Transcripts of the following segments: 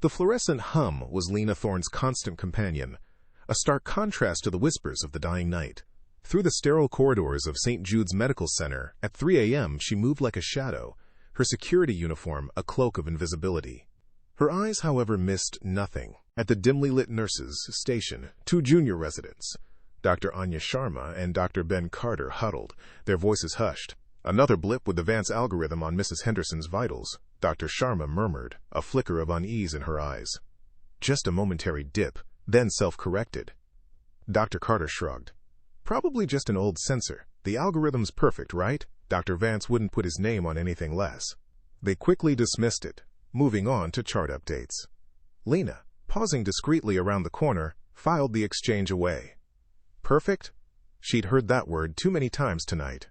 The fluorescent hum was Lena Thorne's constant companion, a stark contrast to the whispers of the dying night. Through the sterile corridors of St. Jude's Medical Center, at 3 a.m., she moved like a shadow, her security uniform a cloak of invisibility. Her eyes, however, missed nothing. At the dimly lit nurses' station, 2 junior residents, Dr. Anya Sharma and Dr. Ben Carter, huddled, their voices hushed. "Another blip with the Vance algorithm on Mrs. Henderson's vitals," Dr. Sharma murmured, a flicker of unease in her eyes. "Just a momentary dip, then self-corrected." Dr. Carter shrugged. "Probably just an old sensor. The algorithm's perfect, right? Dr. Vance wouldn't put his name on anything less." They quickly dismissed it, moving on to chart updates. Lena, pausing discreetly around the corner, filed the exchange away. Perfect? She'd heard that word too many times tonight.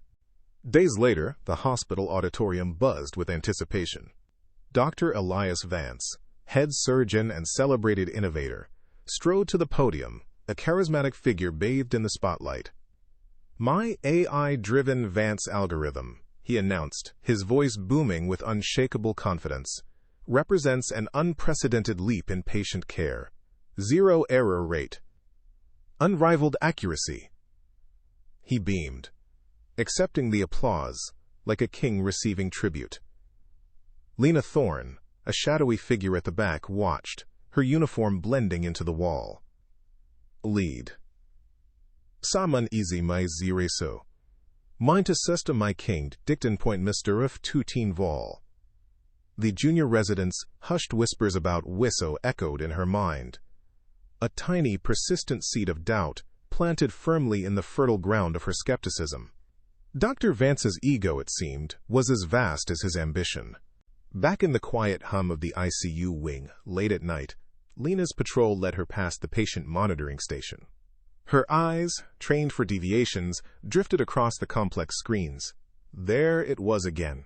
Days later, the hospital auditorium buzzed with anticipation. Dr. Elias Vance, head surgeon and celebrated innovator, strode to the podium, a charismatic figure bathed in the spotlight. "My AI-driven Vance algorithm," he announced, his voice booming with unshakable confidence, "represents an unprecedented leap in patient care. 0 error rate. Unrivaled accuracy." He beamed, accepting the applause like a king receiving tribute. Lena Thorne, a shadowy figure at the back, watched, her uniform blending into the wall. Lead. "Saman easy my zireso. Mind to sesta my king, dictin point Mr. F. 2 vol." The junior residents' hushed whispers about Wisso echoed in her mind. A tiny, persistent seed of doubt planted firmly in the fertile ground of her skepticism. Dr. Vance's ego, it seemed, was as vast as his ambition. Back in the quiet hum of the ICU wing, late at night, Lena's patrol led her past the patient monitoring station. Her eyes, trained for deviations, drifted across the complex screens. There it was again.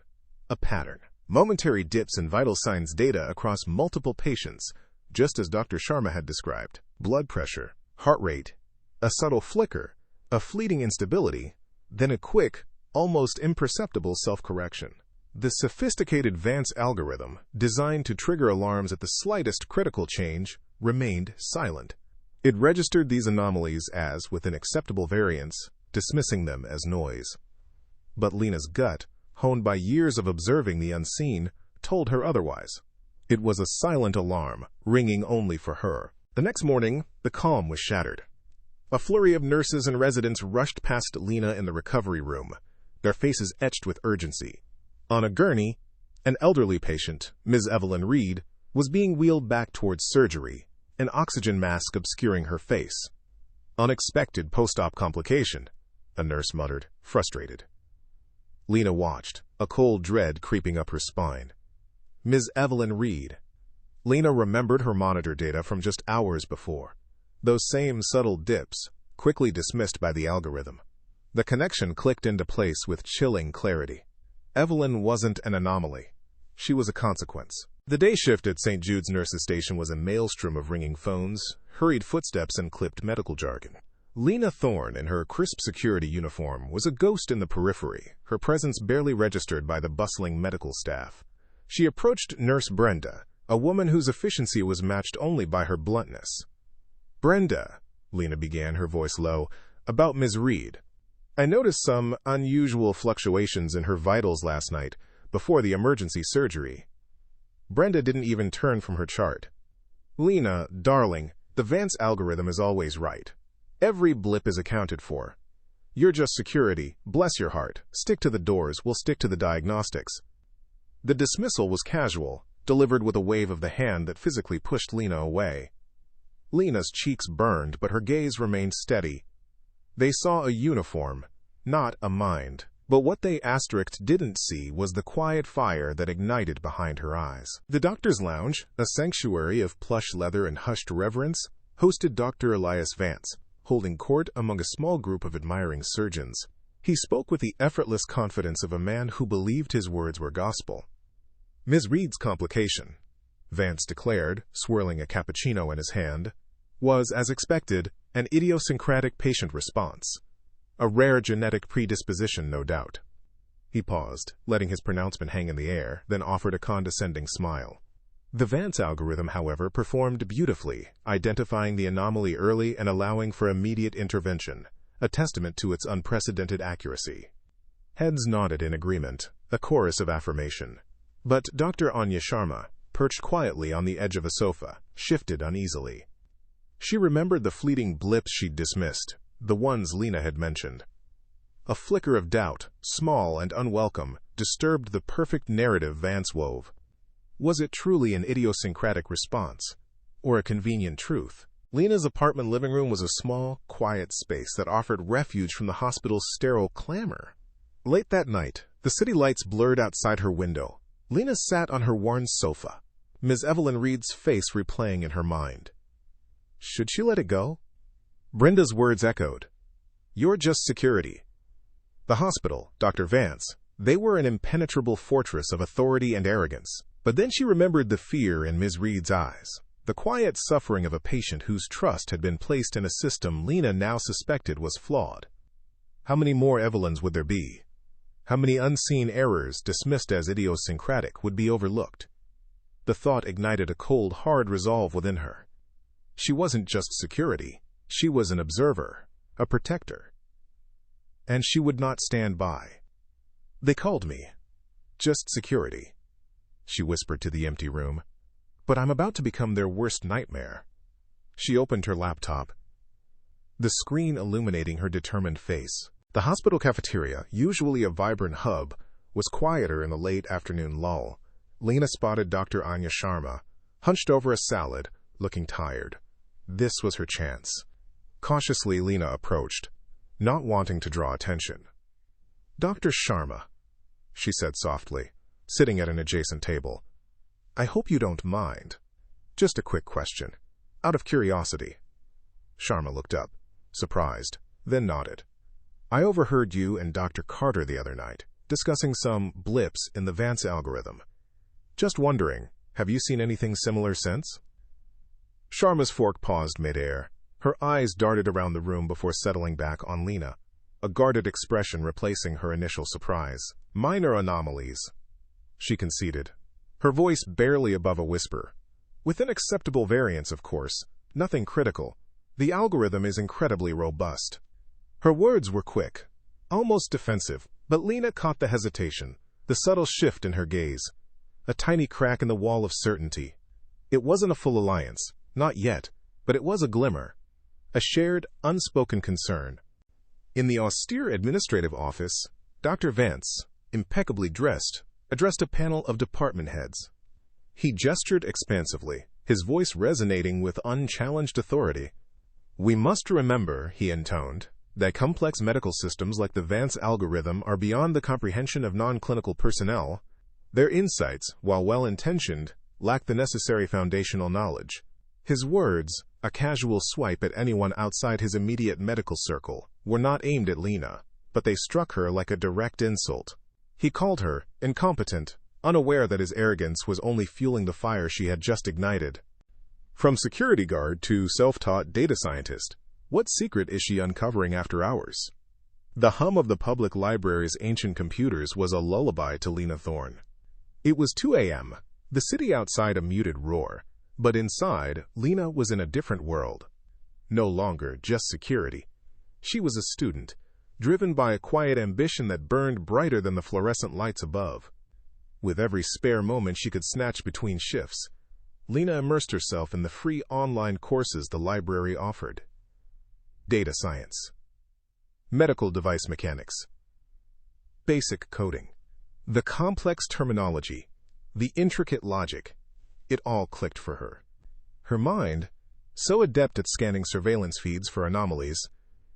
A pattern. Momentary dips in vital signs data across multiple patients, just as Dr. Sharma had described. Blood pressure, heart rate, a subtle flicker, a fleeting instability, then a quick, almost imperceptible self-correction. The sophisticated Vance algorithm, designed to trigger alarms at the slightest critical change, remained silent. It registered these anomalies as within acceptable variance, dismissing them as noise. But Lena's gut, honed by years of observing the unseen, told her otherwise. It was a silent alarm, ringing only for her. The next morning, the calm was shattered. A flurry of nurses and residents rushed past Lena in the recovery room, their faces etched with urgency. On a gurney, an elderly patient, Ms. Evelyn Reed, was being wheeled back towards surgery, an oxygen mask obscuring her face. "Unexpected post-op complication," a nurse muttered, frustrated. Lena watched, a cold dread creeping up her spine. Ms. Evelyn Reed. Lena remembered her monitor data from just hours before. Those same subtle dips, quickly dismissed by the algorithm. The connection clicked into place with chilling clarity. Evelyn wasn't an anomaly. She was a consequence. The day shift at St. Jude's nurses' station was a maelstrom of ringing phones, hurried footsteps, and clipped medical jargon. Lena Thorne, in her crisp security uniform, was a ghost in the periphery, her presence barely registered by the bustling medical staff. She approached Nurse Brenda, a woman whose efficiency was matched only by her bluntness. "Brenda," Lena began, her voice low, "about Ms. Reed. I noticed some unusual fluctuations in her vitals last night, before the emergency surgery." Brenda didn't even turn from her chart. "Lena, darling, the Vance algorithm is always right. Every blip is accounted for. You're just security, bless your heart. Stick to the doors, we'll stick to the diagnostics." The dismissal was casual, delivered with a wave of the hand that physically pushed Lena away. Lena's cheeks burned, but her gaze remained steady. They saw a uniform, not a mind. But what they didn't see was the quiet fire that ignited behind her eyes. The doctor's lounge, a sanctuary of plush leather and hushed reverence, hosted Dr. Elias Vance, holding court among a small group of admiring surgeons. He spoke with the effortless confidence of a man who believed his words were gospel. "Ms. Reed's complication," Vance declared, swirling a cappuccino in his hand, "was, as expected, an idiosyncratic patient response. A rare genetic predisposition, no doubt." He paused, letting his pronouncement hang in the air, then offered a condescending smile. The Vance algorithm, however, performed beautifully, identifying the anomaly early and allowing for immediate intervention, a testament to its unprecedented accuracy. Heads nodded in agreement, a chorus of affirmation. But Dr. Anya Sharma, perched quietly on the edge of a sofa, shifted uneasily. She remembered the fleeting blips she'd dismissed, the ones Lena had mentioned. A flicker of doubt, small and unwelcome, disturbed the perfect narrative Vance wove. Was it truly an idiosyncratic response, or a convenient truth? Lena's apartment living room was a small, quiet space that offered refuge from the hospital's sterile clamor. Late that night, the city lights blurred outside her window. Lena sat on her worn sofa, Ms. Evelyn Reed's face replaying in her mind. Should she let it go? Brenda's words echoed. You're just security. The hospital, Dr. Vance, they were an impenetrable fortress of authority and arrogance. But then she remembered the fear in Ms. Reed's eyes, the quiet suffering of a patient whose trust had been placed in a system Lena now suspected was flawed. How many more Evelyns would there be? How many unseen errors, dismissed as idiosyncratic, would be overlooked? The thought ignited a cold, hard resolve within her. She wasn't just security. She was an observer, a protector. And she would not stand by. They called me. Just security, she whispered to the empty room. But I'm about to become their worst nightmare. She opened her laptop, the screen illuminating her determined face. The hospital cafeteria, usually a vibrant hub, was quieter in the late afternoon lull. Lena spotted Dr. Anya Sharma, hunched over a salad, looking tired. This was her chance. Cautiously, Lena approached, not wanting to draw attention. Dr. Sharma, she said softly, sitting at an adjacent table. I hope you don't mind. Just a quick question, out of curiosity. Sharma looked up, surprised, then nodded. I overheard you and Dr. Carter the other night, discussing some blips in the Vance algorithm. Just wondering, have you seen anything similar since? Sharma's fork paused midair. Her eyes darted around the room before settling back on Lena, a guarded expression replacing her initial surprise. Minor anomalies, she conceded, her voice barely above a whisper. Within acceptable variance, of course, nothing critical. The algorithm is incredibly robust. Her words were quick, almost defensive, but Lena caught the hesitation, the subtle shift in her gaze, a tiny crack in the wall of certainty. It wasn't a full alliance, not yet, but it was a glimmer, a shared, unspoken concern. In the austere administrative office, Dr. Vance, impeccably dressed, addressed a panel of department heads. He gestured expansively, his voice resonating with unchallenged authority. We must remember, he intoned, that complex medical systems like the Vance algorithm are beyond the comprehension of non-clinical personnel. Their insights, while well-intentioned, lack the necessary foundational knowledge. His words, a casual swipe at anyone outside his immediate medical circle, were not aimed at Lena, but they struck her like a direct insult. He called her incompetent, unaware that his arrogance was only fueling the fire she had just ignited. From security guard to self-taught data scientist, what secret is she uncovering after hours? The hum of the public library's ancient computers was a lullaby to Lena Thorne. It was 2 a.m., the city outside a muted roar, but inside, Lena was in a different world. No longer just security. She was a student, driven by a quiet ambition that burned brighter than the fluorescent lights above. With every spare moment she could snatch between shifts, Lena immersed herself in the free online courses the library offered. Data science, medical device mechanics, basic coding, the complex terminology, the intricate logic, it all clicked for her. Her mind, so adept at scanning surveillance feeds for anomalies,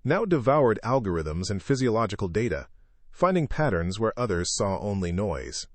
now devoured algorithms and physiological data, finding patterns where others saw only noise.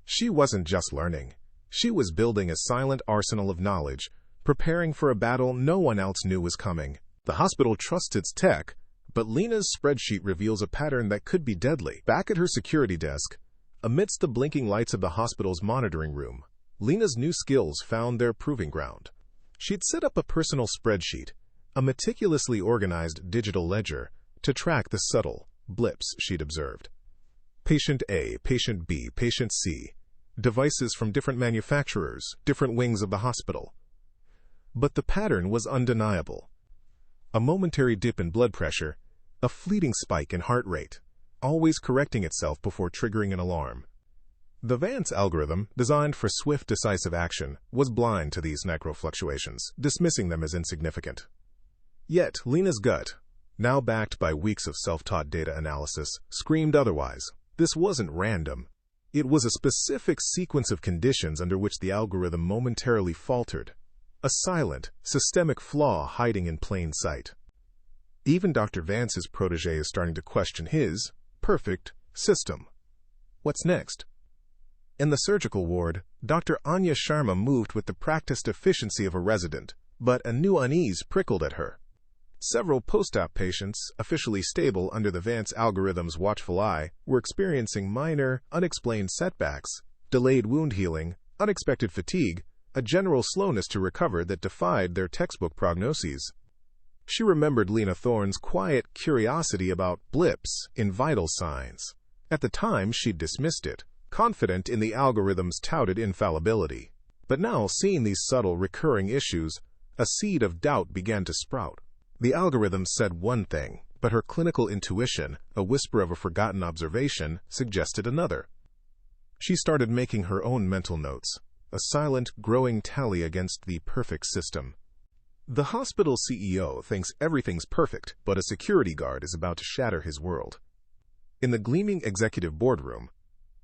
She wasn't just learning. She was building a silent arsenal of knowledge, preparing for a battle no one else knew was coming. The hospital trusts its tech, but Lena's spreadsheet reveals a pattern that could be deadly. Back at her security desk, amidst the blinking lights of the hospital's monitoring room, Lena's new skills found their proving ground. She'd set up a personal spreadsheet, a meticulously organized digital ledger, to track the subtle blips she'd observed. Patient A, Patient B, Patient C. devices from different manufacturers, different wings of the hospital. But the pattern was undeniable. A momentary dip in blood pressure, a fleeting spike in heart rate, always correcting itself before triggering an alarm. The Vance algorithm, designed for swift, decisive action, was blind to these microfluctuations, dismissing them as insignificant. Yet, Lena's gut, now backed by weeks of self-taught data analysis, screamed otherwise. This wasn't random. It was a specific sequence of conditions under which the algorithm momentarily faltered. A silent, systemic flaw hiding in plain sight. Even Dr. Vance's protege is starting to question his perfect system. What's next? In the surgical ward, Dr. Anya Sharma moved with the practiced efficiency of a resident, but a new unease prickled at her. Several post-op patients, officially stable under the Vance algorithm's watchful eye, were experiencing minor, unexplained setbacks, delayed wound healing, unexpected fatigue, a general slowness to recover that defied their textbook prognoses. She remembered Lena Thorne's quiet curiosity about blips in vital signs. At the time, she'd dismissed it, confident in the algorithm's touted infallibility. But now, seeing these subtle, recurring issues, a seed of doubt began to sprout. The algorithm said one thing, but her clinical intuition, a whisper of a forgotten observation, suggested another. She started making her own mental notes, a silent, growing tally against the perfect system. The hospital CEO thinks everything's perfect, but a security guard is about to shatter his world. In the gleaming executive boardroom,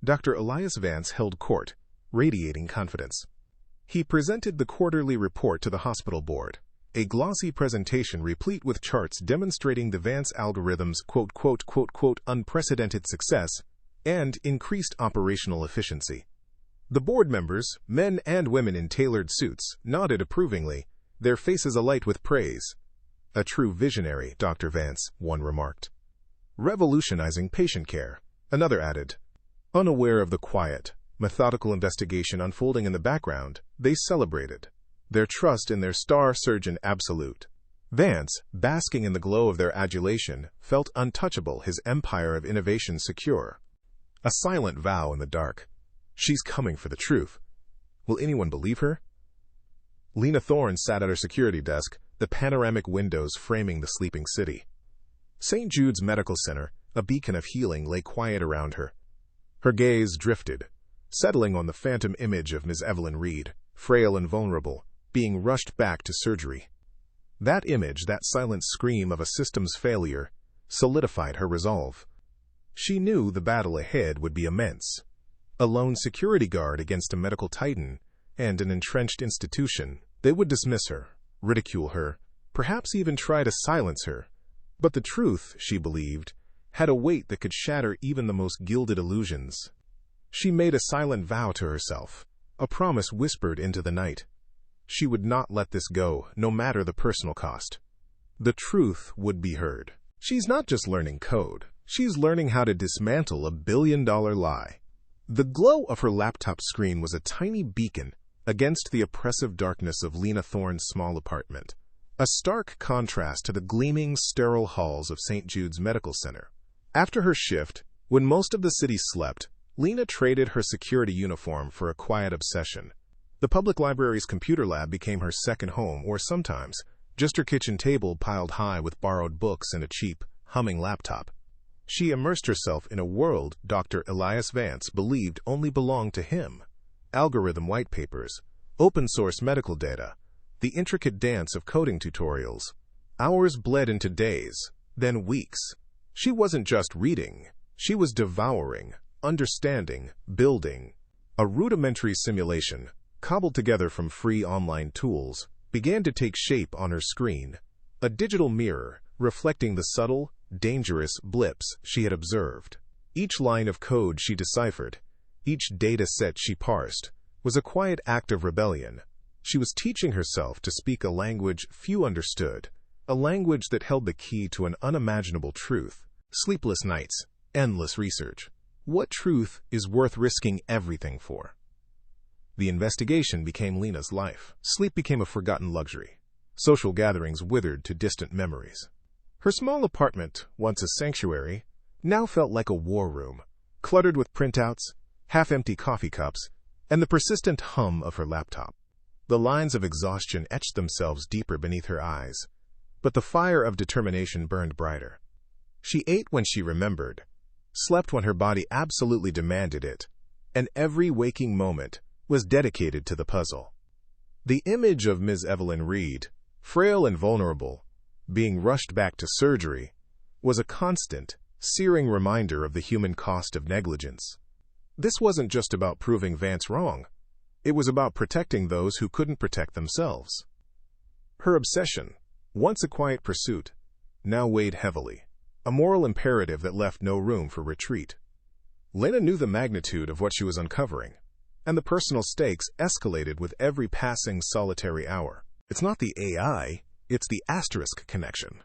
Dr. Elias Vance held court, radiating confidence. He presented the quarterly report to the hospital board, a glossy presentation replete with charts demonstrating the Vance algorithm's unprecedented success and increased operational efficiency. The board members, men and women in tailored suits, nodded approvingly, their faces alight with praise. A true visionary, Dr. Vance, one remarked. Revolutionizing patient care, another added. Unaware of the quiet, methodical investigation unfolding in the background, they celebrated, their trust in their star surgeon absolute. Vance, basking in the glow of their adulation, felt untouchable, his empire of innovation secure. A silent vow in the dark. She's coming for the truth. Will anyone believe her? Lena Thorne sat at her security desk, the panoramic windows framing the sleeping city. St. Jude's Medical Center, a beacon of healing, lay quiet around her. Her gaze drifted, settling on the phantom image of Ms. Evelyn Reed, frail and vulnerable, being rushed back to surgery. That image, that silent scream of a system's failure, solidified her resolve. She knew the battle ahead would be immense. A lone security guard against a medical titan and an entrenched institution. They would dismiss her, ridicule her, perhaps even try to silence her. But the truth, she believed, had a weight that could shatter even the most gilded illusions. She made a silent vow to herself, a promise whispered into the night. She would not let this go, no matter the personal cost. The truth would be heard. She's not just learning code. She's learning how to dismantle a billion-dollar lie. The glow of her laptop screen was a tiny beacon against the oppressive darkness of Lena Thorne's small apartment, a stark contrast to the gleaming, sterile halls of St. Jude's Medical Center. After her shift, when most of the city slept, Lena traded her security uniform for a quiet obsession. The public library's computer lab became her second home, or sometimes just her kitchen table piled high with borrowed books and a cheap, humming laptop. She immersed herself in a world Dr. Elias Vance believed only belonged to him. Algorithm white papers, open-source medical data, the intricate dance of coding tutorials. Hours bled into days, then weeks. She wasn't just reading. She was devouring, understanding, building. A rudimentary simulation, cobbled together from free online tools, began to take shape on her screen. A digital mirror, reflecting the subtle, dangerous blips she had observed. Each line of code she deciphered, each data set she parsed, was a quiet act of rebellion. She was teaching herself to speak a language few understood, a language that held the key to an unimaginable truth. Sleepless nights, endless research. What truth is worth risking everything for? The investigation became Lena's life. Sleep became a forgotten luxury. Social gatherings withered to distant memories. Her small apartment, once a sanctuary, now felt like a war room, cluttered with printouts, half-empty coffee cups, and the persistent hum of her laptop. The lines of exhaustion etched themselves deeper beneath her eyes, but the fire of determination burned brighter. She ate when she remembered, slept when her body absolutely demanded it, and every waking moment was dedicated to the puzzle. The image of Ms. Evelyn Reed, frail and vulnerable, being rushed back to surgery, was a constant, searing reminder of the human cost of negligence. This wasn't just about proving Vance wrong. It was about protecting those who couldn't protect themselves. Her obsession, once a quiet pursuit, now weighed heavily, a moral imperative that left no room for retreat. Lena knew the magnitude of what she was uncovering, and the personal stakes escalated with every passing solitary hour. It's not the AI, it's the asterisk connection.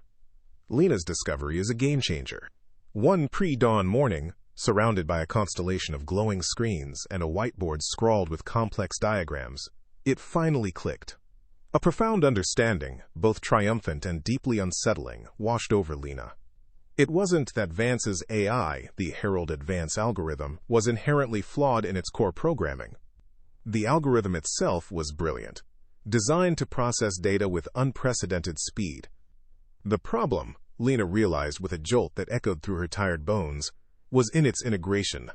Lena's discovery is a game-changer. One pre-dawn morning, surrounded by a constellation of glowing screens and a whiteboard scrawled with complex diagrams, it finally clicked. A profound understanding, both triumphant and deeply unsettling, washed over Lena. It wasn't that Vance's AI, the heralded Vance algorithm, was inherently flawed in its core programming. The algorithm itself was brilliant, designed to process data with unprecedented speed. The problem, Lena realized with a jolt that echoed through her tired bones, was in its integration.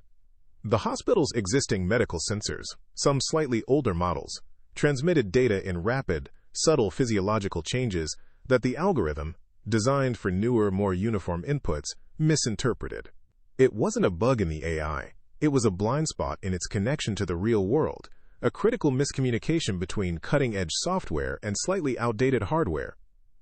The hospital's existing medical sensors, some slightly older models, transmitted data in rapid, subtle physiological changes that the algorithm, designed for newer, more uniform inputs, misinterpreted. It wasn't a bug in the AI, it was a blind spot in its connection to the real world, a critical miscommunication between cutting-edge software and slightly outdated hardware.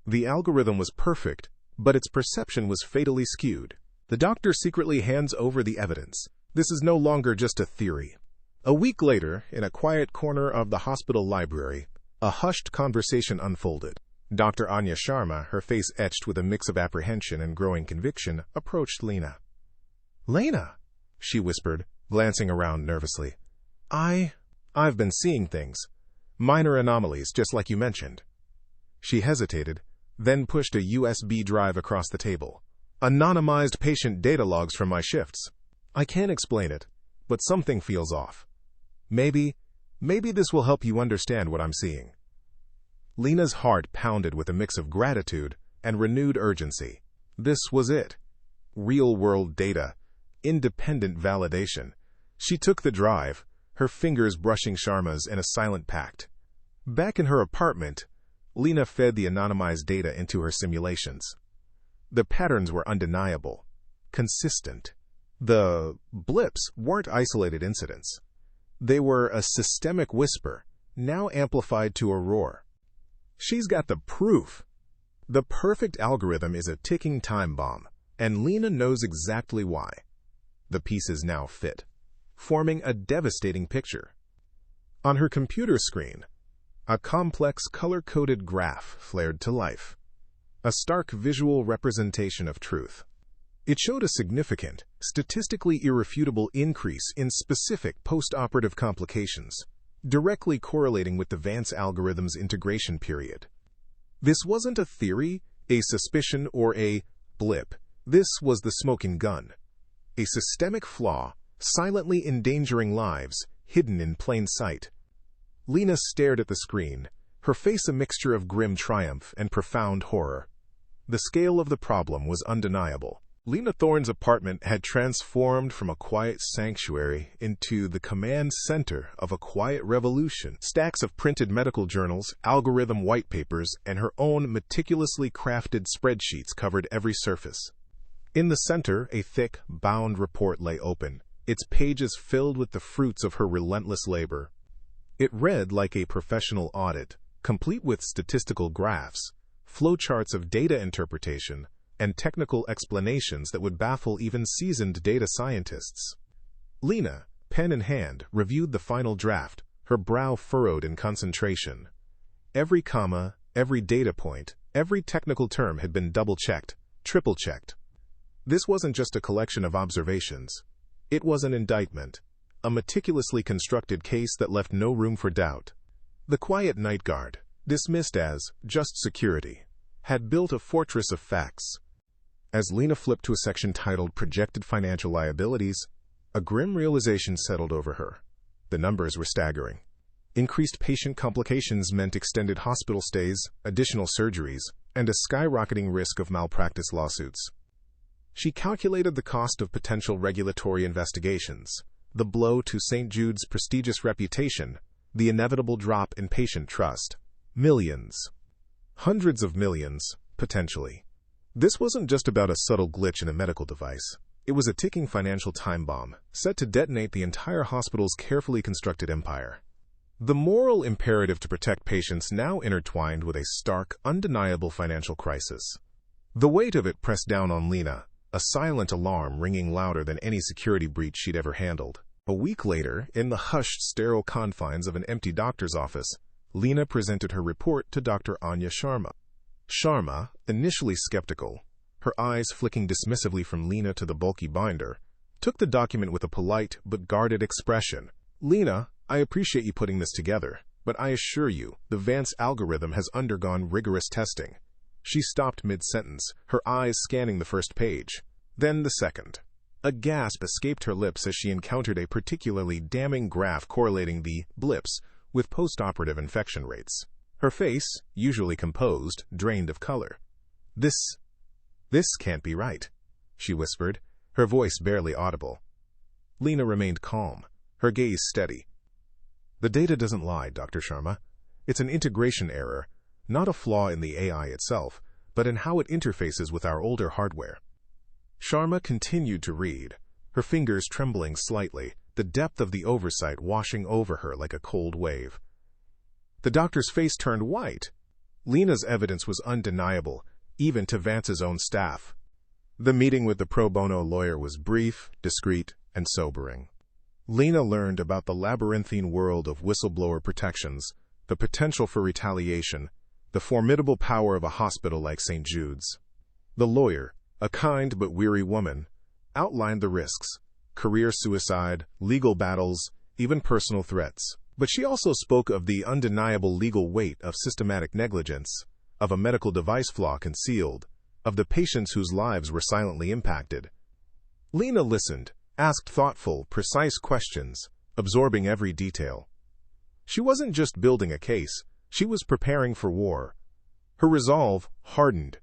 The algorithm was perfect, but its perception was fatally skewed. The doctor secretly hands over the evidence. This is no longer just a theory. A week later, in a quiet corner of the hospital library, a hushed conversation unfolded. Dr. Anya Sharma, her face etched with a mix of apprehension and growing conviction, approached Lena. "Lena," she whispered, glancing around nervously. I've been seeing things. Minor anomalies, just like you mentioned." She hesitated, then pushed a USB drive across the table. "Anonymized patient data logs from my shifts. I can't explain it, but something feels off. Maybe this will help you understand what I'm seeing." Lena's heart pounded with a mix of gratitude and renewed urgency. This was it. Real-world data. Independent validation. She took the drive, her fingers brushing Sharma's in a silent pact. Back in her apartment, Lena fed the anonymized data into her simulations. The patterns were undeniable, consistent. The blips weren't isolated incidents. They were a systemic whisper, now amplified to a roar. She's got the proof. The perfect algorithm is a ticking time bomb, and Lena knows exactly why. The pieces now fit, forming a devastating picture. On her computer screen, a complex color-coded graph flared to life, a stark visual representation of truth. It showed a significant, statistically irrefutable increase in specific post-operative complications, directly correlating with the Vance algorithm's integration period. This wasn't a theory, a suspicion, or a blip. This was the smoking gun. A systemic flaw, silently endangering lives, hidden in plain sight. Lena stared at the screen, her face a mixture of grim triumph and profound horror. The scale of the problem was undeniable. Lena Thorne's apartment had transformed from a quiet sanctuary into the command center of a quiet revolution. Stacks of printed medical journals, algorithm white papers, and her own meticulously crafted spreadsheets covered every surface. In the center, a thick, bound report lay open, its pages filled with the fruits of her relentless labor. It read like a professional audit, complete with statistical graphs, flowcharts of data interpretation, and technical explanations that would baffle even seasoned data scientists. Lena, pen in hand, reviewed the final draft, her brow furrowed in concentration. Every comma, every data point, every technical term had been double-checked, triple-checked. This wasn't just a collection of observations. It was an indictment, a meticulously constructed case that left no room for doubt. The quiet night guard, dismissed as just security, had built a fortress of facts. As Lena flipped to a section titled Projected Financial Liabilities, a grim realization settled over her. The numbers were staggering. Increased patient complications meant extended hospital stays, additional surgeries, and a skyrocketing risk of malpractice lawsuits. She calculated the cost of potential regulatory investigations, the blow to St. Jude's prestigious reputation, the inevitable drop in patient trust. Millions. Hundreds of millions, potentially. This wasn't just about a subtle glitch in a medical device. It was a ticking financial time bomb, set to detonate the entire hospital's carefully constructed empire. The moral imperative to protect patients now intertwined with a stark, undeniable financial crisis. The weight of it pressed down on Lena, a silent alarm ringing louder than any security breach she'd ever handled. A week later, in the hushed, sterile confines of an empty doctor's office, Lena presented her report to Dr. Anya Sharma. Sharma, initially skeptical, her eyes flicking dismissively from Lena to the bulky binder, took the document with a polite but guarded expression. "Lena, I appreciate you putting this together, but I assure you, the Vance algorithm has undergone rigorous testing." She stopped mid-sentence, her eyes scanning the first page, then the second. A gasp escaped her lips as she encountered a particularly damning graph correlating the blips with post-operative infection rates. Her face, usually composed, drained of color. This can't be right," she whispered, her voice barely audible. Lena remained calm, her gaze steady. "The data doesn't lie, Dr. Sharma. It's an integration error, not a flaw in the AI itself, but in how it interfaces with our older hardware." Sharma continued to read, her fingers trembling slightly, the depth of the oversight washing over her like a cold wave. The doctor's face turned white. Lena's evidence was undeniable, even to Vance's own staff. The meeting with the pro bono lawyer was brief, discreet, and sobering. Lena learned about the labyrinthine world of whistleblower protections, the potential for retaliation, the formidable power of a hospital like St. Jude's. The lawyer, a kind but weary woman, outlined the risks: career suicide, legal battles, even personal threats. But she also spoke of the undeniable legal weight of systematic negligence, of a medical device flaw concealed, of the patients whose lives were silently impacted. Lena listened, asked thoughtful, precise questions, absorbing every detail. She wasn't just building a case, she was preparing for war. Her resolve hardened.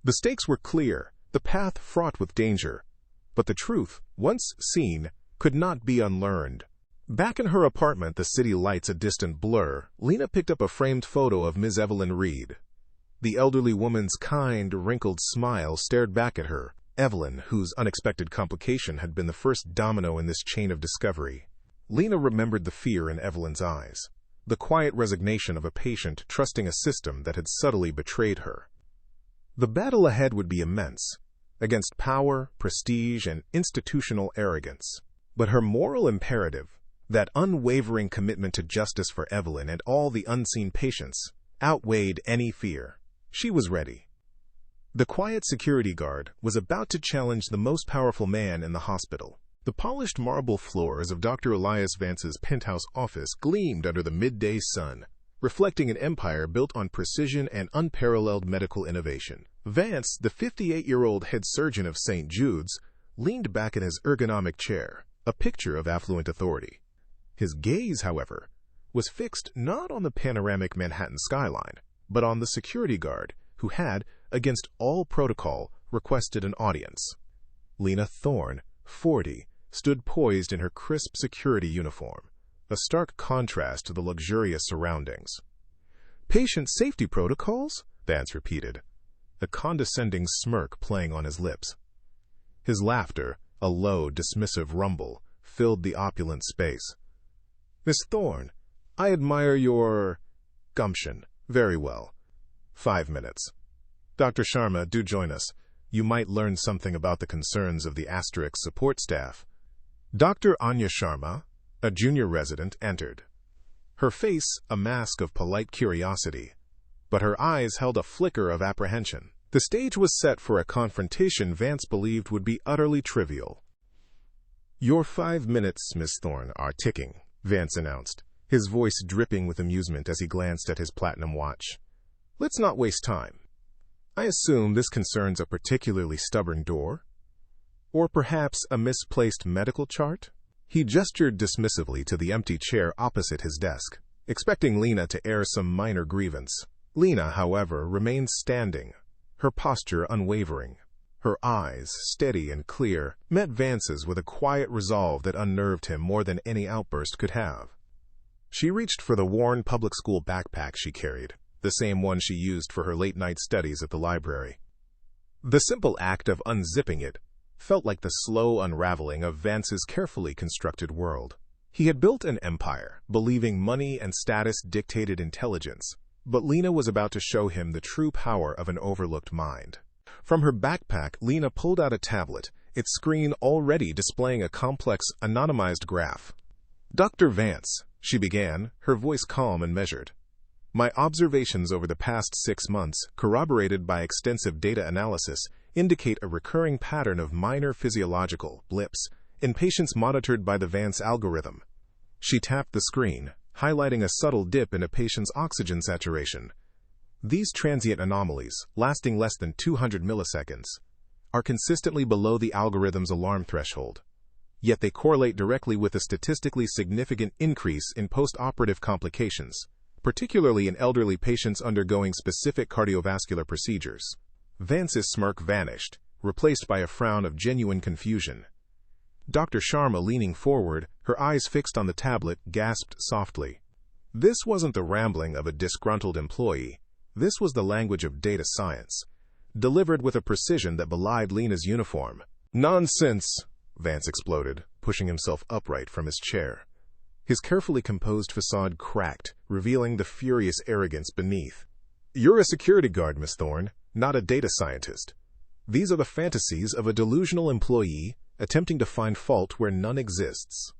The stakes were clear, the path fraught with danger. But the truth, once seen, could not be unlearned. Back in her apartment, the city lights a distant blur, Lena picked up a framed photo of Ms. Evelyn Reed. The elderly woman's kind, wrinkled smile stared back at her. Evelyn, whose unexpected complication had been the first domino in this chain of discovery. Lena remembered the fear in Evelyn's eyes, the quiet resignation of a patient trusting a system that had subtly betrayed her. The battle ahead would be immense, against power, prestige, and institutional arrogance. But her moral imperative, that unwavering commitment to justice for Evelyn and all the unseen patients, outweighed any fear. She was ready. The quiet security guard was about to challenge the most powerful man in the hospital. The polished marble floors of Dr. Elias Vance's penthouse office gleamed under the midday sun, reflecting an empire built on precision and unparalleled medical innovation. Vance, the 58-year-old head surgeon of St. Jude's, leaned back in his ergonomic chair, a picture of affluent authority. His gaze, however, was fixed not on the panoramic Manhattan skyline, but on the security guard who had, against all protocol, requested an audience. Lena Thorne, 40, stood poised in her crisp security uniform, a stark contrast to the luxurious surroundings. "Patient safety protocols?" Vance repeated, a condescending smirk playing on his lips. His laughter, a low, dismissive rumble, filled the opulent space. "Miss Thorne, I admire your gumption. Very well. 5 minutes. Dr. Sharma, do join us. You might learn something about the concerns of the Asterisk support staff." Dr. Anya Sharma, a junior resident, entered. Her face a mask of polite curiosity, but her eyes held a flicker of apprehension. The stage was set for a confrontation Vance believed would be utterly trivial. "Your 5 minutes, Miss Thorne, are ticking," Vance announced, his voice dripping with amusement as he glanced at his platinum watch. "Let's not waste time. I assume this concerns a particularly stubborn door? Or perhaps a misplaced medical chart?" He gestured dismissively to the empty chair opposite his desk, expecting Lena to air some minor grievance. Lena, however, remained standing, her posture unwavering. Her eyes, steady and clear, met Vance's with a quiet resolve that unnerved him more than any outburst could have. She reached for the worn public school backpack she carried, the same one she used for her late-night studies at the library. The simple act of unzipping it felt like the slow unraveling of Vance's carefully constructed world. He had built an empire, believing money and status dictated intelligence, but Lena was about to show him the true power of an overlooked mind. From her backpack, Lena pulled out a tablet, its screen already displaying a complex, anonymized graph. "Dr. Vance," she began, her voice calm and measured. "My observations over the past 6 months, corroborated by extensive data analysis, indicate a recurring pattern of minor physiological blips in patients monitored by the Vance algorithm." She tapped the screen, highlighting a subtle dip in a patient's oxygen saturation. "These transient anomalies, lasting less than 200 milliseconds, are consistently below the algorithm's alarm threshold. Yet they correlate directly with a statistically significant increase in post-operative complications, particularly in elderly patients undergoing specific cardiovascular procedures." Vance's smirk vanished, replaced by a frown of genuine confusion. Dr. Sharma, leaning forward, her eyes fixed on the tablet, gasped softly. This wasn't the rambling of a disgruntled employee. This was the language of data science, delivered with a precision that belied Lena's uniform. "Nonsense!" Vance exploded, pushing himself upright from his chair. His carefully composed facade cracked, revealing the furious arrogance beneath. "You're a security guard, Miss Thorne, not a data scientist. These are the fantasies of a delusional employee attempting to find fault where none exists.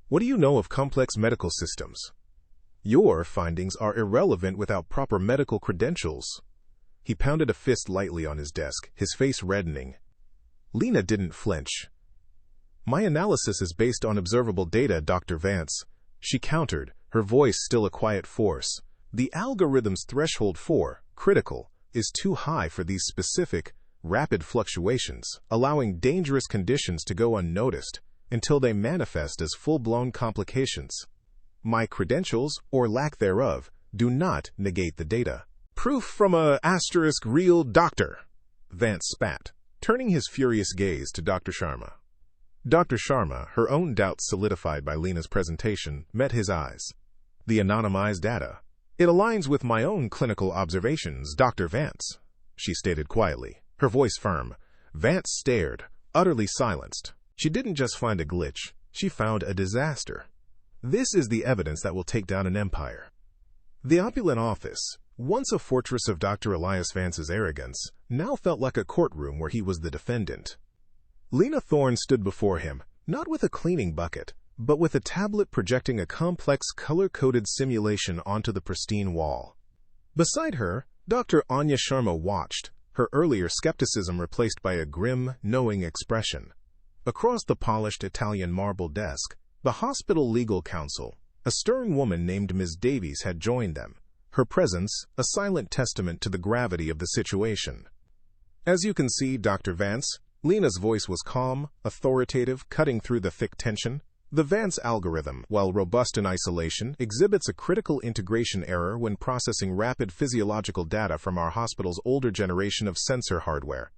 What do you know of complex medical systems? Your findings are irrelevant without proper medical credentials." He pounded a fist lightly on his desk, his face reddening. Lena didn't flinch. "My analysis is based on observable data, Dr. Vance," she countered, her voice still a quiet force. "The algorithm's threshold for critical is too high for these specific, rapid fluctuations, allowing dangerous conditions to go unnoticed until they manifest as full-blown complications. My credentials, or lack thereof, do not negate the data." "Proof from a *real doctor," Vance spat, turning his furious gaze to Dr. Sharma. Dr. Sharma, her own doubts solidified by Lena's presentation, met his eyes. "The anonymized data. It aligns with my own clinical observations, Dr. Vance," she stated quietly, her voice firm. Vance stared, utterly silenced. She didn't just find a glitch, she found a disaster. This is the evidence that will take down an empire. The opulent office, once a fortress of Dr. Elias Vance's arrogance, now felt like a courtroom where he was the defendant. Lena Thorne stood before him, not with a cleaning bucket, but with a tablet projecting a complex color-coded simulation onto the pristine wall. Beside her, Dr. Anya Sharma watched, her earlier skepticism replaced by a grim, knowing expression. Across the polished Italian marble desk, the hospital legal counsel, a stern woman named Ms. Davies, had joined them, her presence a silent testament to the gravity of the situation. "As you can see, Dr. Vance," Lena's voice was calm, authoritative, cutting through the thick tension. "The Vance algorithm, while robust in isolation, exhibits a critical integration error when processing rapid physiological data from our hospital's older generation of sensor hardware."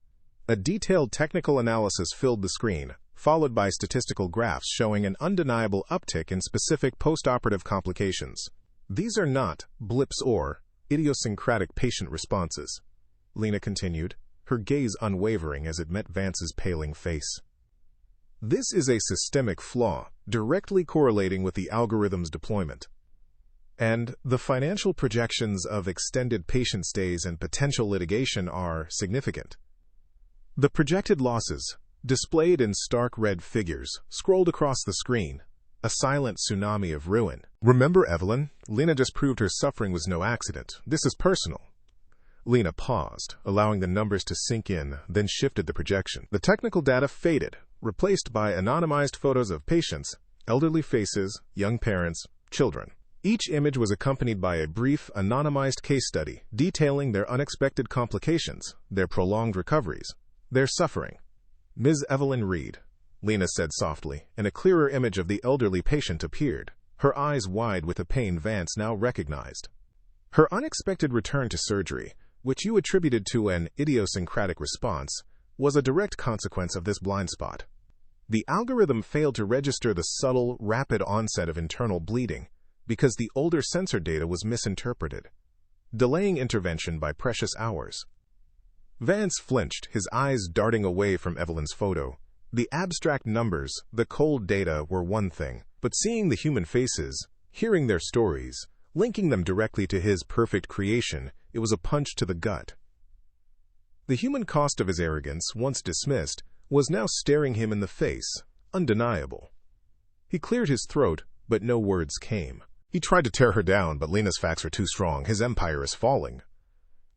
A detailed technical analysis filled the screen, followed by statistical graphs showing an undeniable uptick in specific post-operative complications. "These are not blips or idiosyncratic patient responses," Lena continued, her gaze unwavering as it met Vance's paling face. "This is a systemic flaw, directly correlating with the algorithm's deployment. And the financial projections of extended patient stays and potential litigation are significant." The projected losses, displayed in stark red figures, scrolled across the screen, a silent tsunami of ruin. "Remember, Evelyn, Lena just proved her suffering was no accident. This is personal." Lena paused, allowing the numbers to sink in, then shifted the projection. The technical data faded, replaced by anonymized photos of patients, elderly faces, young parents, children. Each image was accompanied by a brief, anonymized case study detailing their unexpected complications, their prolonged recoveries, their suffering. "Ms. Evelyn Reed, Lena said softly, and a clearer image of the elderly patient appeared, her eyes wide with the pain Vance now recognized. Her unexpected return to surgery, which you attributed to an idiosyncratic response, was a direct consequence of this blind spot. The algorithm failed to register the subtle, rapid onset of internal bleeding because the older sensor data was misinterpreted, delaying intervention by precious hours. Vance flinched, his eyes darting away from Evelyn's photo. The abstract numbers, the cold data, were one thing, but seeing the human faces, hearing their stories, linking them directly to his perfect creation, it was a punch to the gut. The human cost of his arrogance, once dismissed, was now staring him in the face, undeniable. He cleared his throat, but no words came. He tried to tear her down, but Lena's facts are too strong. His empire is falling.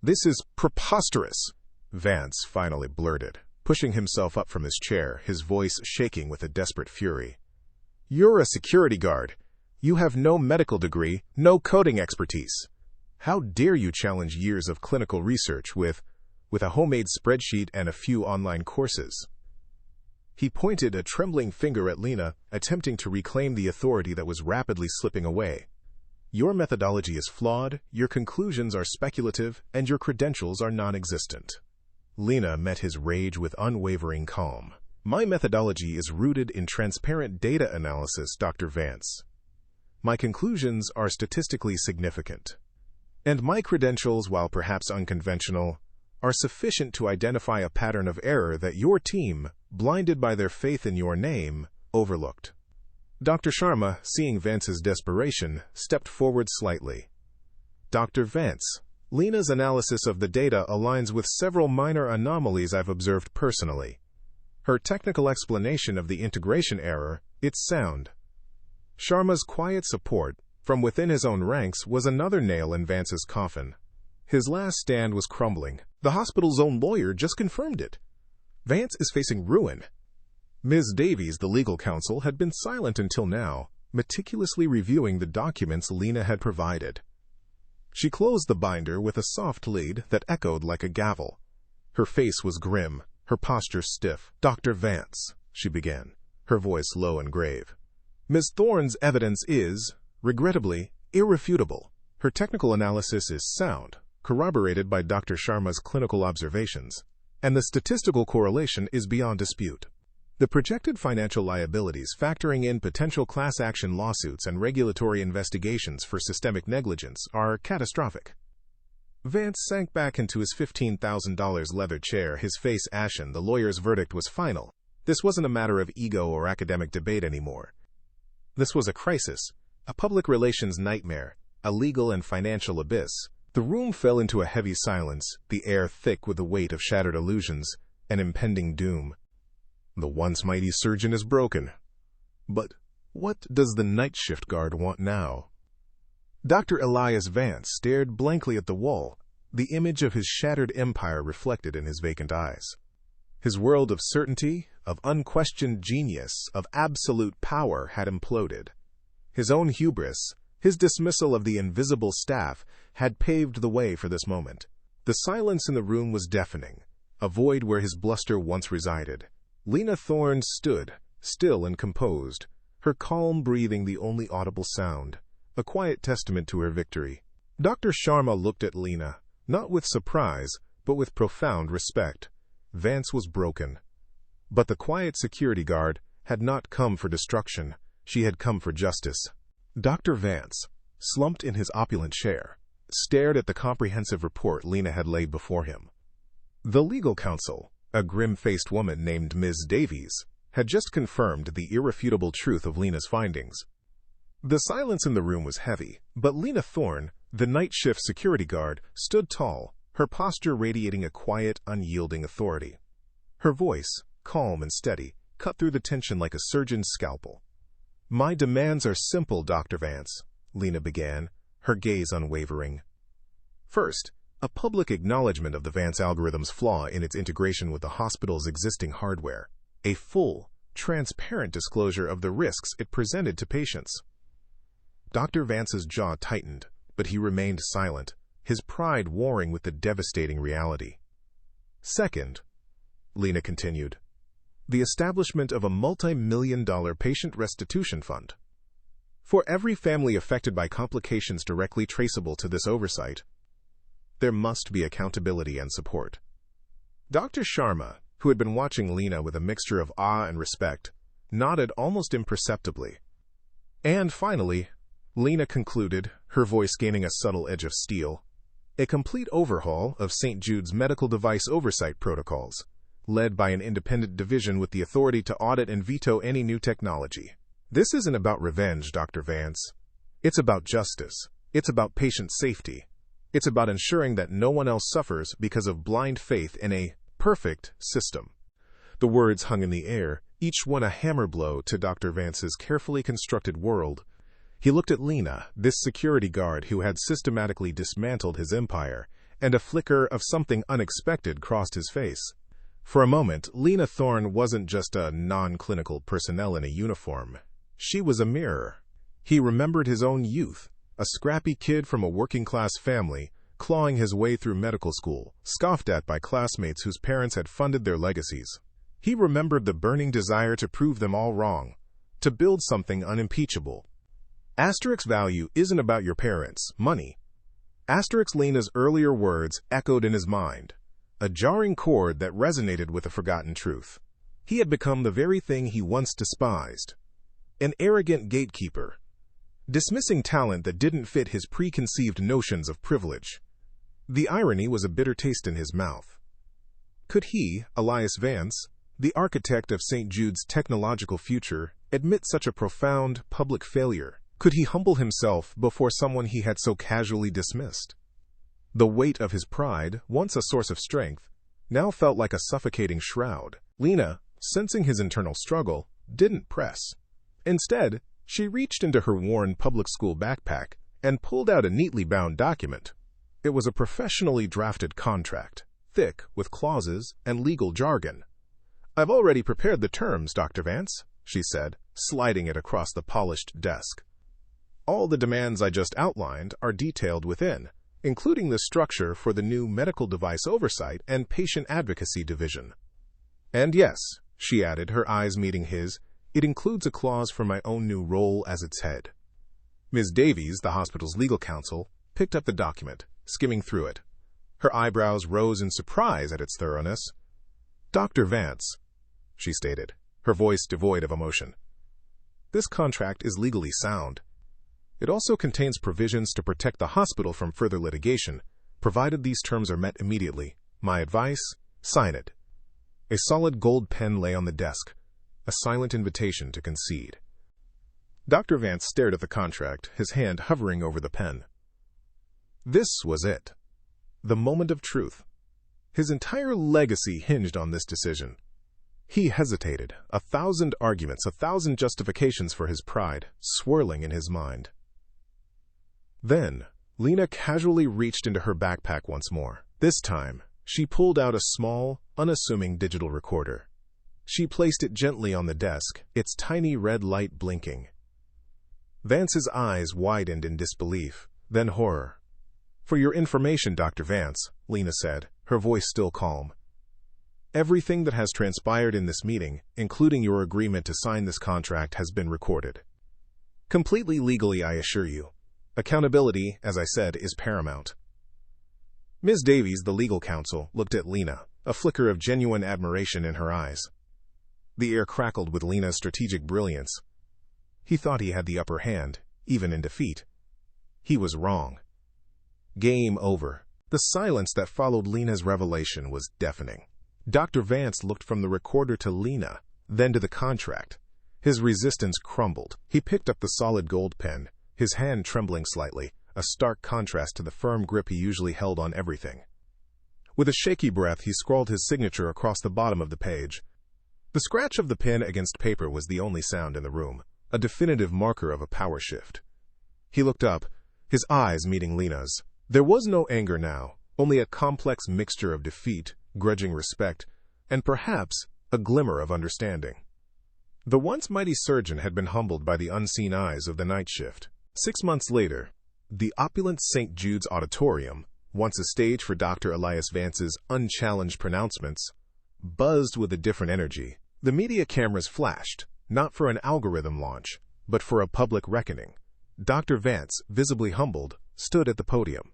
"This is preposterous," Vance finally blurted, pushing himself up from his chair, his voice shaking with a desperate fury. "You're a security guard. You have no medical degree, no coding expertise. How dare you challenge years of clinical research with a homemade spreadsheet and a few online courses?" He pointed a trembling finger at Lena, attempting to reclaim the authority that was rapidly slipping away. "Your methodology is flawed, your conclusions are speculative, and your credentials are non-existent." Lena met his rage with unwavering calm. "My methodology is rooted in transparent data analysis, Dr. Vance. My conclusions are statistically significant. And my credentials, while perhaps unconventional, are sufficient to identify a pattern of error that your team, blinded by their faith in your name, overlooked." Dr. Sharma, seeing Vance's desperation, stepped forward slightly. "Dr. Vance, Lena's analysis of the data aligns with several minor anomalies I've observed personally. Her technical explanation of the integration error, it's sound." Sharma's quiet support, from within his own ranks, was another nail in Vance's coffin. His last stand was crumbling. The hospital's own lawyer just confirmed it. Vance is facing ruin. Ms. Davies, the legal counsel, had been silent until now, meticulously reviewing the documents Lena had provided. She closed the binder with a soft lead that echoed like a gavel. Her face was grim, her posture stiff. "Dr. Vance," she began, her voice low and grave, "Ms. Thorne's evidence is, regrettably, irrefutable. Her technical analysis is sound, corroborated by Dr. Sharma's clinical observations, and the statistical correlation is beyond dispute. The projected financial liabilities, factoring in potential class action lawsuits and regulatory investigations for systemic negligence, are catastrophic." Vance sank back into his $15,000 leather chair, his face ashen. The lawyer's verdict was final. This wasn't a matter of ego or academic debate anymore. This was a crisis, a public relations nightmare, a legal and financial abyss. The room fell into a heavy silence, the air thick with the weight of shattered illusions and impending doom. The once mighty surgeon is broken. But what does the night shift guard want now? Dr. Elias Vance stared blankly at the wall, the image of his shattered empire reflected in his vacant eyes. His world of certainty, of unquestioned genius, of absolute power had imploded. His own hubris, his dismissal of the invisible staff, had paved the way for this moment. The silence in the room was deafening, a void where his bluster once resided. Lena Thorne stood, still and composed, her calm breathing the only audible sound, a quiet testament to her victory. Dr. Sharma looked at Lena, not with surprise, but with profound respect. Vance was broken. But the quiet security guard had not come for destruction. She had come for justice. Dr. Vance, slumped in his opulent chair, stared at the comprehensive report Lena had laid before him. The legal counsel, a grim-faced woman named Ms. Davies, had just confirmed the irrefutable truth of Lena's findings. The silence in the room was heavy, but Lena Thorne, the night shift security guard, stood tall, her posture radiating a quiet, unyielding authority. Her voice, calm and steady, cut through the tension like a surgeon's scalpel. "My demands are simple, Dr. Vance," Lena began, her gaze unwavering. "First, a public acknowledgement of the Vance algorithm's flaw in its integration with the hospital's existing hardware. A full, transparent disclosure of the risks it presented to patients." Dr. Vance's jaw tightened, but he remained silent, his pride warring with the devastating reality. "Second," Lena continued, the establishment of a multi-million-dollar patient restitution fund. For every family affected by complications directly traceable to this oversight, there must be accountability and support. Dr. Sharma, who had been watching Lena with a mixture of awe and respect, nodded almost imperceptibly. And finally, Lena concluded, her voice gaining a subtle edge of steel, a complete overhaul of St. Jude's medical device oversight protocols, led by an independent division with the authority to audit and veto any new technology. This isn't about revenge, Dr. Vance. It's about justice. It's about patient safety. It's about ensuring that no one else suffers because of blind faith in a perfect system. The words hung in the air, each one a hammer blow to Dr. Vance's carefully constructed world. He looked at Lena, this security guard who had systematically dismantled his empire, and a flicker of something unexpected crossed his face. For a moment, Lena Thorne wasn't just a non-clinical personnel in a uniform. She was a mirror. He remembered his own youth, a scrappy kid from a working-class family, clawing his way through medical school, scoffed at by classmates whose parents had funded their legacies. He remembered the burning desire to prove them all wrong, to build something unimpeachable. Asterisk's value isn't about your parents' money. Lena's earlier words echoed in his mind, a jarring chord that resonated with a forgotten truth. He had become the very thing he once despised, an arrogant gatekeeper, dismissing talent that didn't fit his preconceived notions of privilege. The irony was a bitter taste in his mouth. Could he, Elias Vance, the architect of St. Jude's technological future, admit such a profound public failure? Could he humble himself before someone he had so casually dismissed? The weight of his pride, once a source of strength, now felt like a suffocating shroud. Lena, sensing his internal struggle, didn't press. Instead, she reached into her worn public school backpack and pulled out a neatly bound document. It was a professionally drafted contract, thick with clauses and legal jargon. "I've already prepared the terms, Dr. Vance," she said, sliding it across the polished desk. "All the demands I just outlined are detailed within, including the structure for the new medical device oversight and patient advocacy division. And yes," she added, her eyes meeting his, "it includes a clause for my own new role as its head." Ms. Davies, the hospital's legal counsel, picked up the document, skimming through it. Her eyebrows rose in surprise at its thoroughness. "Dr. Vance," she stated, her voice devoid of emotion, "this contract is legally sound. It also contains provisions to protect the hospital from further litigation, provided these terms are met immediately. My advice, sign it." A solid gold pen lay on the desk, a silent invitation to concede. Dr. Vance stared at the contract, his hand hovering over the pen. This was it. The moment of truth. His entire legacy hinged on this decision. He hesitated, 1,000 arguments, 1,000 justifications for his pride, swirling in his mind. Then, Lena casually reached into her backpack once more. This time, she pulled out a small, unassuming digital recorder. She placed it gently on the desk, its tiny red light blinking. Vance's eyes widened in disbelief, then horror. "For your information, Dr. Vance," Lena said, her voice still calm, "everything that has transpired in this meeting, including your agreement to sign this contract, has been recorded. Completely legally, I assure you. Accountability, as I said, is paramount." Ms. Davies, the legal counsel, looked at Lena, a flicker of genuine admiration in her eyes. The air crackled with Lena's strategic brilliance. He thought he had the upper hand, even in defeat. He was wrong. Game over. The silence that followed Lena's revelation was deafening. Dr. Vance looked from the recorder to Lena, then to the contract. His resistance crumbled. He picked up the solid gold pen, his hand trembling slightly, a stark contrast to the firm grip he usually held on everything. With a shaky breath, he scrawled his signature across the bottom of the page. The scratch of the pen against paper was the only sound in the room, a definitive marker of a power shift. He looked up, his eyes meeting Lena's. There was no anger now, only a complex mixture of defeat, grudging respect, and perhaps a glimmer of understanding. The once mighty surgeon had been humbled by the unseen eyes of the night shift. 6 months later, the opulent St. Jude's auditorium, once a stage for Dr. Elias Vance's unchallenged pronouncements, buzzed with a different energy. The media cameras flashed, not for an algorithm launch, but for a public reckoning. Dr. Vance, visibly humbled, stood at the podium.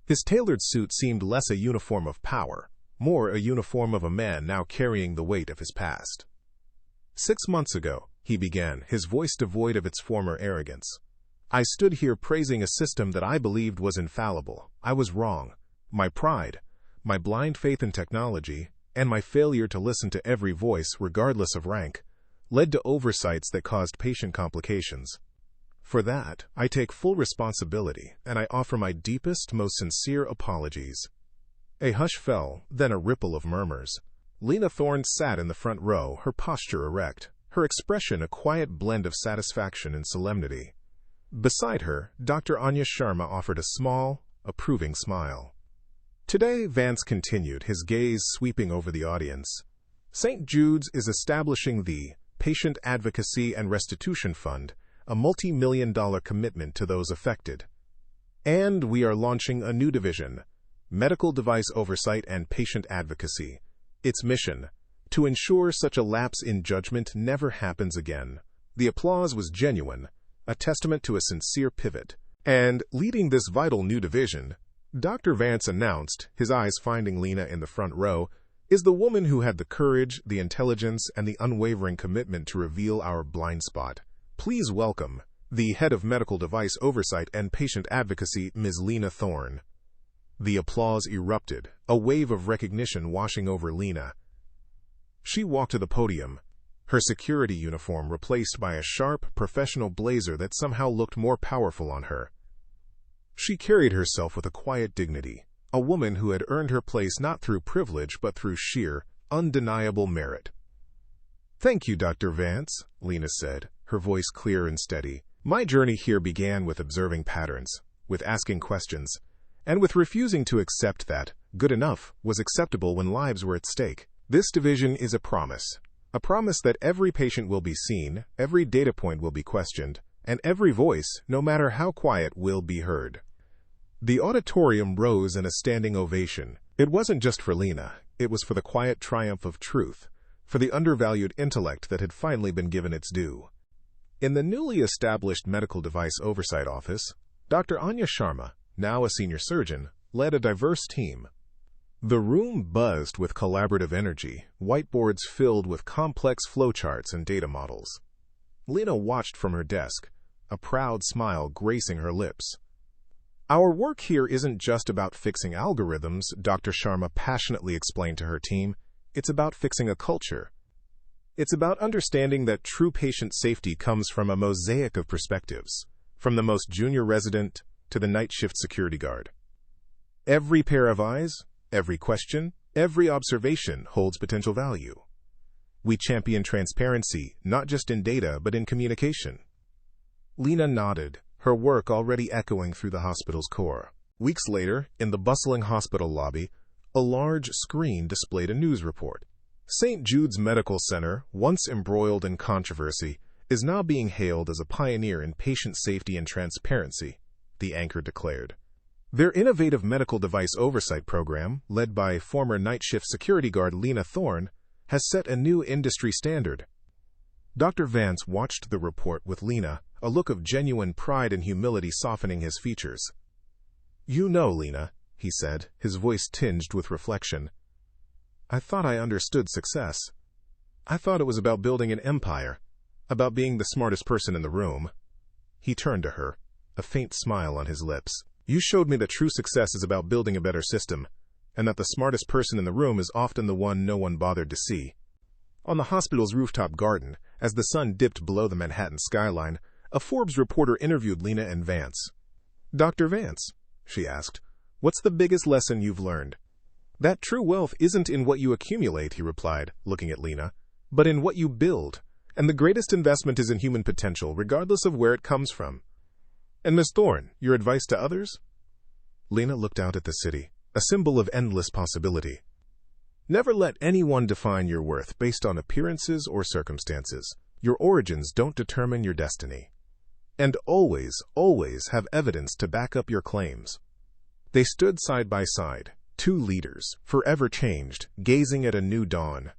His tailored suit seemed less a uniform of power, more a uniform of a man now carrying the weight of his past. 6 months ago, he began, his voice devoid of its former arrogance. I stood here praising a system that I believed was infallible. I was wrong. My pride, my blind faith in technology, and my failure to listen to every voice, regardless of rank, led to oversights that caused patient complications. For that, I take full responsibility, and I offer my deepest, most sincere apologies. A hush fell, then a ripple of murmurs. Lena Thorne sat in the front row, her posture erect, her expression a quiet blend of satisfaction and solemnity. Beside her, Dr. Anya Sharma offered a small, approving smile. Today, Vance continued, his gaze sweeping over the audience. St. Jude's is establishing the Patient Advocacy and Restitution Fund, a multi-million-dollar commitment to those affected. And we are launching a new division, Medical Device Oversight and Patient Advocacy. Its mission, to ensure such a lapse in judgment never happens again. The applause was genuine, a testament to a sincere pivot. And, leading this vital new division, Dr. Vance announced, his eyes finding Lena in the front row, is the woman who had the courage, the intelligence, and the unwavering commitment to reveal our blind spot. Please welcome the head of Medical Device Oversight and Patient Advocacy, Ms. Lena Thorne. The applause erupted, a wave of recognition washing over Lena. She walked to the podium, her security uniform replaced by a sharp, professional blazer that somehow looked more powerful on her. She carried herself with a quiet dignity, a woman who had earned her place not through privilege but through sheer, undeniable merit. Thank you, Dr. Vance, Lena said, her voice clear and steady. My journey here began with observing patterns, with asking questions, and with refusing to accept that good enough was acceptable when lives were at stake. This division is a promise that every patient will be seen, every data point will be questioned, and every voice, no matter how quiet, will be heard. The auditorium rose in a standing ovation. It wasn't just for Lena, it was for the quiet triumph of truth, for the undervalued intellect that had finally been given its due. In the newly established Medical Device Oversight Office, Dr. Anya Sharma, now a senior surgeon, led a diverse team. The room buzzed with collaborative energy, whiteboards filled with complex flowcharts and data models. Lena watched from her desk, a proud smile gracing her lips. Our work here isn't just about fixing algorithms, Dr. Sharma passionately explained to her team. It's about fixing a culture. It's about understanding that true patient safety comes from a mosaic of perspectives, from the most junior resident to the night shift security guard. Every pair of eyes, every question, every observation holds potential value. We champion transparency, not just in data, but in communication. Lena nodded, her work already echoing through the hospital's core. Weeks later, in the bustling hospital lobby, a large screen displayed a news report. St. Jude's Medical Center, once embroiled in controversy, is now being hailed as a pioneer in patient safety and transparency, the anchor declared. Their innovative medical device oversight program, led by former night shift security guard Lena Thorne, has set a new industry standard. Dr. Vance watched the report with Lena, a look of genuine pride and humility softening his features. You know, Lena, he said, his voice tinged with reflection. I thought I understood success. I thought it was about building an empire, about being the smartest person in the room. He turned to her, a faint smile on his lips. You showed me that true success is about building a better system, and that the smartest person in the room is often the one no one bothered to see. On the hospital's rooftop garden, as the sun dipped below the Manhattan skyline, a Forbes reporter interviewed Lena and Vance. Dr. Vance, she asked, what's the biggest lesson you've learned? That true wealth isn't in what you accumulate, he replied, looking at Lena, but in what you build, and the greatest investment is in human potential, regardless of where it comes from. And Miss Thorne, your advice to others? Lena looked out at the city, a symbol of endless possibility. Never let anyone define your worth based on appearances or circumstances. Your origins don't determine your destiny. And always, always have evidence to back up your claims. They stood side by side, two leaders, forever changed, gazing at a new dawn.